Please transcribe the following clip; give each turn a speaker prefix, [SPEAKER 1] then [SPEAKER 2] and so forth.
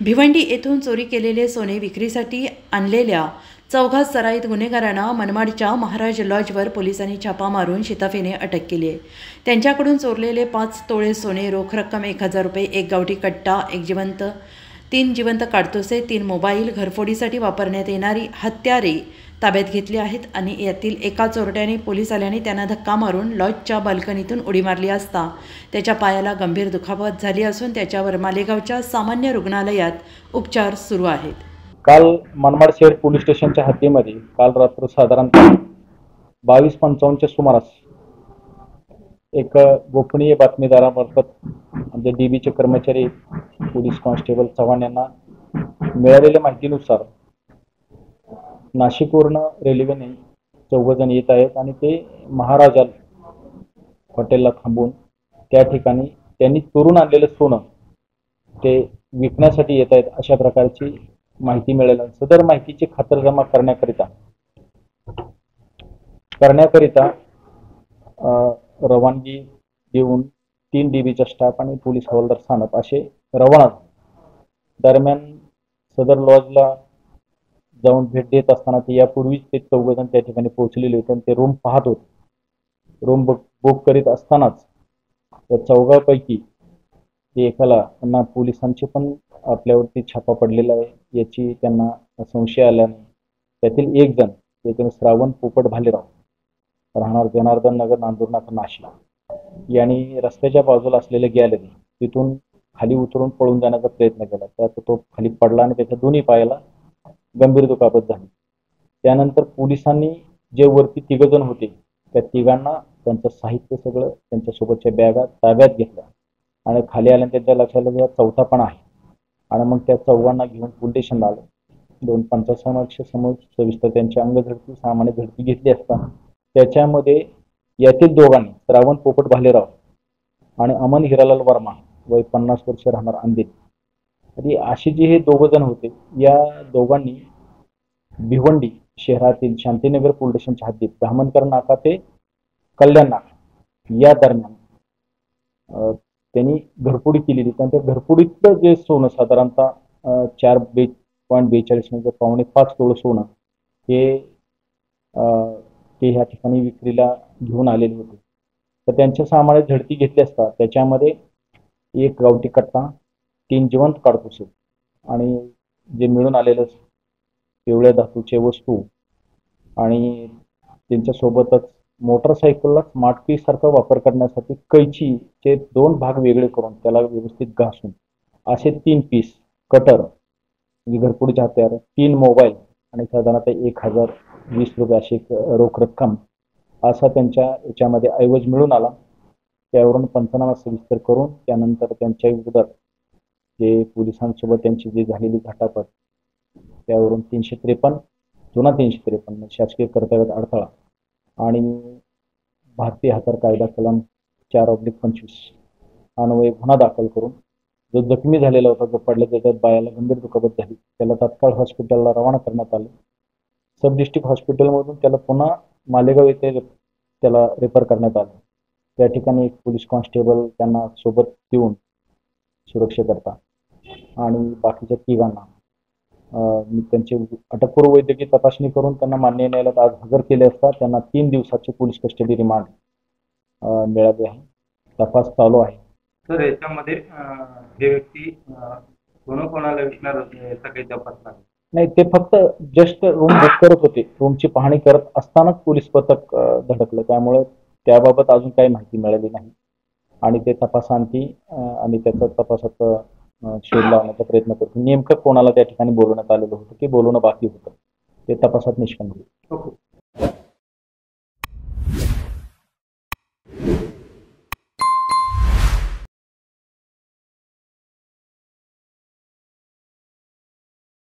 [SPEAKER 1] भिवंडी येथून चोरी केलेले सोने विक्रीसाठी आणलेल्या चौघा सराईत गुन्हेगारांना मनमाडच्या महाराज लॉजवर पोलिसांनी छापा मारून शिताफीने अटक केली आहे। त्यांच्याकडून चोरलेले 5 तोळे सोने, रोख रक्कम 1000 रुपये, एक गावठी कट्टा, तीन जिवंत काडतुसे, 3 मोबाईल, घरफोडीसाठी वापरण्यात येणारी हत्यारे ताब्यात घेतली आहेत आणि यातील एका चोरट्याने पोलीस आल्याने त्यांना धक्का मारून लॉजच्या बाल्कनीतून उडी मारली असता त्याच्या पायाला गंभीर दुखापत झाली असून त्याच्यावर मालेगावच्या सामान्य रुग्णालयात उपचार सुरू आहेत।
[SPEAKER 2] काल मनमाड शहर पोलीस स्टेशनच्या हद्दीमध्ये काल रात्र साधारणतः 22:55च्या सुमारास एक गोपनीय बातमीदारामार्फत आमचे डीबीचे कर्मचारी पोलीस कॉन्स्टेबल चव्हाण यांना मिळालेल्या माहितीनुसार नाशिकवरून रेल्वेने 4 जण येत आहेत आणि ते महाराजा हॉटेलला थांबून त्या ठिकाणी त्यांनी चोरून आणलेलं सोनं ते विकण्यासाठी येत आहेत अशा प्रकारची माहिती मिळाली। सदर माहितीची खातरजमा करण्याकरिता रवानगी देऊन 3 डीबीचा स्टाफ आणि पोलीस हवालदार स्थानक असे रवाना दरम्यान सदर लॉजला जाऊन भेट देत असताना ते यापूर्वीच ते 4 जण त्या ठिकाणी पोहोचलेले होते आणि ते रूम पाहत होते। रूम बुक करीत असतानाच त्या 4पैकी एकाला त्यांना पोलिसांचे पण आपल्यावरती छापा पडलेला आहे याची त्यांना संशय आल्याने त्यातील एक जण त्याचे श्रावण पोपट भालेराव राहणार जनार्दन नगर नांदूरनाथ नाशिक यांनी रस्त्याच्या बाजूला असलेले गॅलरी तिथून खाली उतरून पळून जाण्याचा प्रयत्न केला। त्यात तो खाली पडला आणि त्याच्या दोन्ही पायाला गंभीर दुखापत झाली। त्यानंतर पोलिसांनी जे वरती 3 जण होते त्या तिघांना त्यांचं साहित्य सगळं त्यांच्यासोबतच्या बॅगा ताब्यात घेतल्या आणि खाली आल्याने त्यांच्या लक्षात आलं चौथा पण आहे आणि मग त्या 4 घेऊन पोलीस स्टेशनला आले। 2 पंचासमक्ष समोर सविस्तर त्यांची अंगझडती सामान्य झडती घेतली असता त्याच्यामध्ये यातील दोघांनी श्रावण पोपट भालेराव आणि अमन हिरालाल वर्मा वय 50 वर्ष राहणार अंधेरी आणि असे जे हे 2 जण होते या दोघांनी भिवंडी शहरातील शांतीनगर पोलीस स्टेशनच्या हद्दीत धामणकर नाका ते कल्याण नाका या दरम्यान त्यांनी घरफोडी केलेली। त्यांच्या घरफोडीतलं जे सोनं साधारणतः 4.42 म्हणजे 4.5 तोळ सोनं हे ते ह्या ठिकाणी विक्रीला घेऊन आलेले होते। तर त्यांच्या सामान्य झडती घेतली असता त्याच्यामध्ये एक गावठी कट्टा, 3 जिवंत काडतुसे आणि जे मिळून आलेलं पिवळ्या धातूचे वस्तू आणि त्यांच्यासोबतच मोटरसायकलला स्मार्ट की सारखा वापर करण्यासाठी कैचीचे 2 भाग वेगळे करून त्याला व्यवस्थित घासून असे 3 पीस कटर म्हणजे घरफोडीचे हत्यार, 3 मोबाईल आणि साधारणतः 1020 रुपये अशी रोख रक्कम असा त्यांच्या याच्यामध्ये ऐवज मिळून आला। त्यावरून पंचनामा सविस्तर करून त्यानंतर त्यांच्या विरोधात जे पोलिसांसोबत त्यांची जी झालेली झटापट त्यावरून 353 जुना 353 शासकीय कर्तव्यात अडथळा आणि भारतीय हत्यार कायदा कलम 4/25 अन्वये गुन्हा दाखल करून जो जखमी झालेला होता जो पडला त्याच्यात पायाला गंभीर दुखापत झाली त्याला तात्काळ हॉस्पिटलला रवाना करण्यात आले। सब डिस्ट्रिक्ट हॉस्पिटलमधून त्याला पुन्हा मालेगाव येथे त्याला रेफर करण्यात आले। त्या ठिकाणी एक पोलीस कॉन्स्टेबल त्यांना सोबत देऊन सुरक्षेकरता आणि बाकीच्या तिघांना त्यांची अटकपूर्व वैद्यकीय तपासणी करून त्यांना मान्य न्यायालयात आज हजर केले असता त्यांना 3 दिवसाची पोलीस कस्टडी रिमांड मिळाली आहे। तपास चालू आहे।
[SPEAKER 3] सर याच्यामध्ये हे व्यक्ती कोणाला विकणार होते याचा काही तपास
[SPEAKER 2] नाही, ते फक्त जस्ट रूम बुक करत होते। रूमची पाहणी करत असतानाच पोलीस पथक धडकलं त्यामुळे त्याबाबत अजून काही माहिती मिळाली नाही आणि ते तपासांती आणि त्याचा तपासाचा शोध लावण्याचा प्रयत्न करतो। नेमकं कोणाला त्या ठिकाणी बोलवण्यात आलेलं होतं की बोलवणं बाकी होतं ते तपासात निष्पन्न होईल।